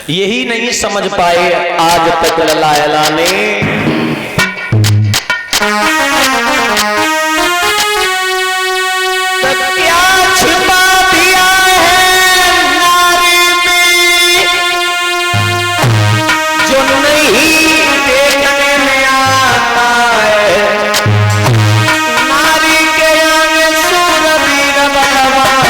यही नहीं समझ पाए आज तक लैला ने। क्या छिपा दिया है नारी में जो नहीं देखने में आता है। नारी के आगे सूरवीर बलवान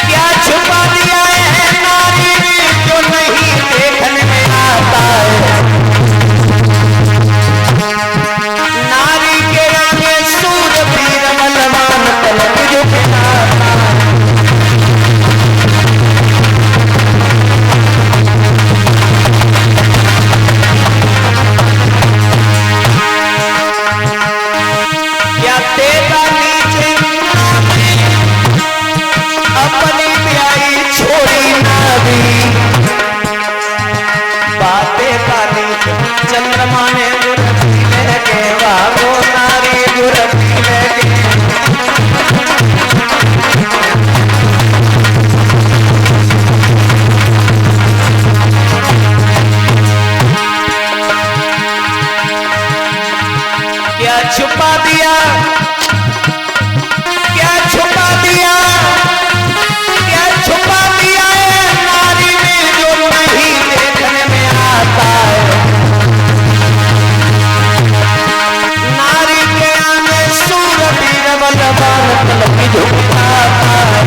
क्या छिपा दिया है नारी में जो नहीं देखने में आता है। नारी के आगे सूरवीर बलवान पलक झुकता क्या तेरा नीचे अपनी ब्याई छोड़ी नारी। बातें पानी चंद्रमा ने गुरती लगे वागो नारी गुरती लगे। क्या छुपा दिया है नारी में जो नहीं देखने में आता है। नारी के आगे सूरवीर बलवान पलक झुकता है।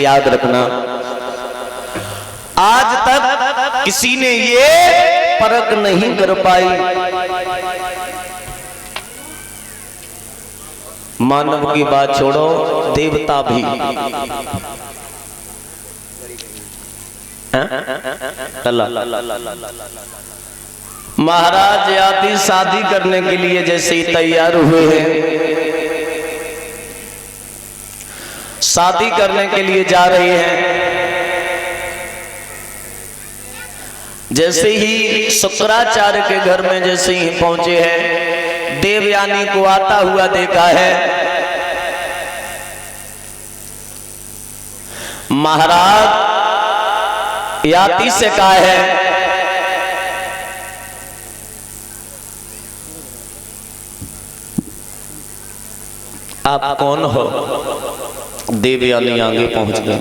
याद रखना आज तक किसी ने ये परख नहीं कर पाई। मानव की बात छोड़ो, देवता भी महाराज आदि शादी करने के लिए जैसे ही तैयार हुए हैं, शादी करने के लिए जा रहे हैं, जैसे ही शुक्राचार्य के घर में जैसे ही पहुंचे हैं, देवयानी को आता हुआ देखा है। महाराज याति से कहा है आप कौन हो। देवयानी आगे पहुंच गए,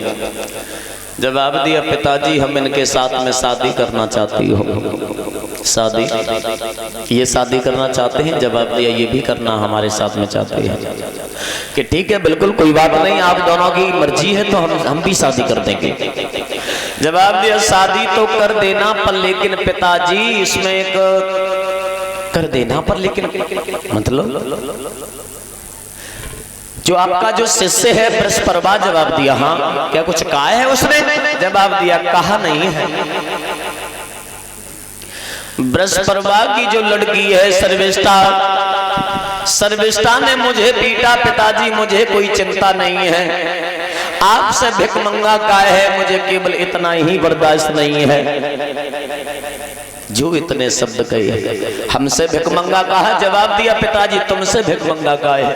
जवाब दिया पिताजी हम इनके साथ में शादी करना चाहती हो। शादी ये शादी करना चाहते हैं। जवाब दिया ये भी करना हमारे साथ में चाहते हैं कि ठीक है बिल्कुल कोई बात नहीं, आप दोनों की मर्जी है तो हम भी शादी कर देंगे। जवाब दिया शादी तो कर देना पर लेकिन पिताजी इसमें एक कर देना पर लेकिन मतलब जो आपका जो शिष्य है बृहस्पति। जवाब दिया हाँ। क्या कुछ कहा है उसने। जवाब दिया कहा नहीं है। बृहस्पति की जो लड़की है सर्विष्ठा ने मुझे पीटा पिताजी, मुझे कोई चिंता नहीं है। आपसे भिखमंगा का है, मुझे केवल इतना ही बर्दाश्त नहीं है। जो इतने शब्द कहे हमसे भिखमंगा कहा। जवाब दिया पिताजी तुमसे भिखमंगा का है।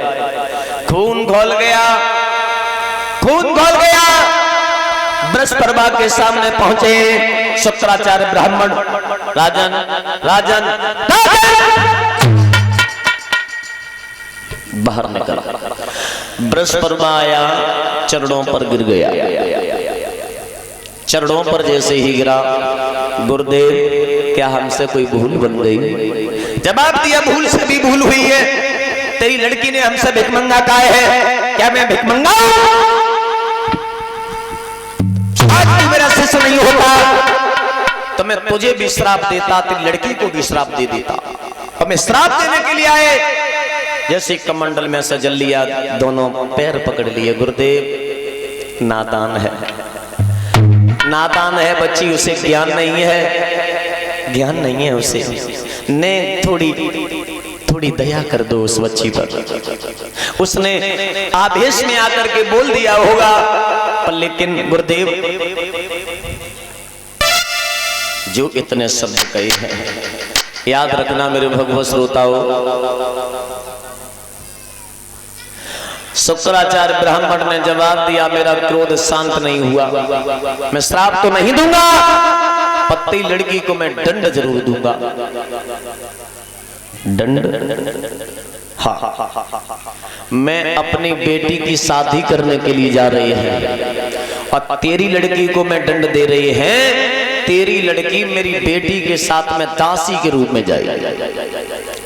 खून खोल गया। बृहस्पति के सामने पहुंचे शुक्राचार्य ब्राह्मण। राजन बाहर निकला। बृहस्पति आया, चरणों पर गिर गया। चरणों पर जैसे ही गिरा, गुरुदेव क्या हमसे कोई भूल बन गई। जवाब दिया भूल से भी भूल हुई है। तेरी लड़की ने हमसे भिखमंगा कहा है। क्या मैं भिखमंगा आज तू मेरा शिष्य नहीं होता तो मैं तुझे भी श्राप देता, तेरी लड़की को भी श्राप दे देता। और मैं श्राप देने के लिए आए, जैसे कमंडल में से जल लिया, दोनों पैर पकड़ लिए। गुरुदेव नादान है बच्ची, उसे ज्ञान नहीं है उसे ने थोड़ी थोड़ी दया कर दो उस बच्ची पर। उसने आवेश में आकर के बोल दिया होगा, पर लेकिन गुरुदेव जो इतने शब्द कहे हैं, याद रखना मेरे भगवत श्रोताओ, शुक्राचार्य ब्राह्मण ने जवाब दिया, मेरा क्रोध शांत नहीं हुआ, मैं श्राप तो नहीं दूंगा, पत्ती लड़की को मैं दंड जरूर दूंगा। दंड? हाँ, मैं अपनी बेटी की शादी करने के लिए जा रही है और तेरी लड़की को मैं दंड दे रही है, तेरी लड़की मेरी बेटी के साथ में दासी के रूप में जाएगी,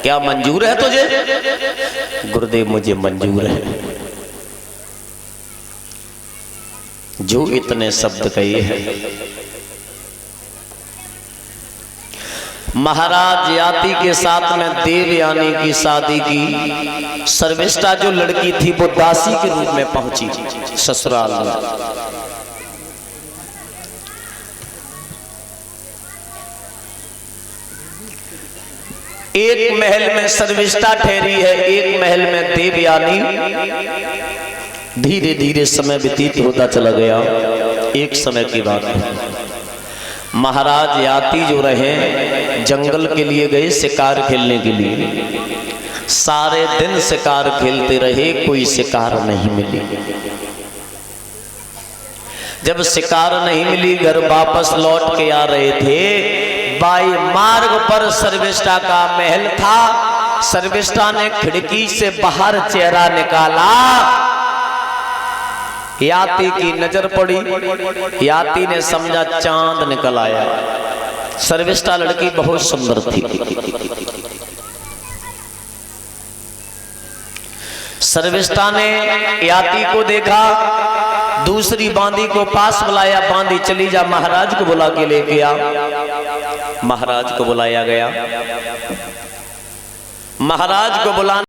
क्या मंजूर है तुझे? गुरुदेव मुझे मंजूर है। जो इतने शब्द कहे हैं, महाराज याति के साथ में देवयानी की शादी की। सर्विष्ठा जो लड़की थी वो दासी के रूप में पहुंची ससुराल में। एक महल में सर्विष्ठा ठहरी है, एक महल में देवयानी। धीरे धीरे समय व्यतीत होता चला गया। एक समय की बात है, महाराज याति जो रहे जंगल के लिए गए शिकार खेलने के लिए। सारे दिन शिकार खेलते रहे, कोई शिकार नहीं मिली। जब शिकार नहीं मिली, घर वापस लौट के आ रहे थे, बाई मार्ग पर सर्विष्ठा का महल था। सर्विष्ठा ने खिड़की से बाहर चेहरा निकाला, याति की नजर पड़ी, याति ने समझा चांद निकल आया। सर्विष्ठा लड़की बहुत सुंदर थी। सर्विष्ठा ने याति को देखा, दूसरी बांदी को पास बुलाया, बांदी चली जा, महाराज को बुला के लेके आ। महाराज को बुलाया गया। महाराज को बुलाने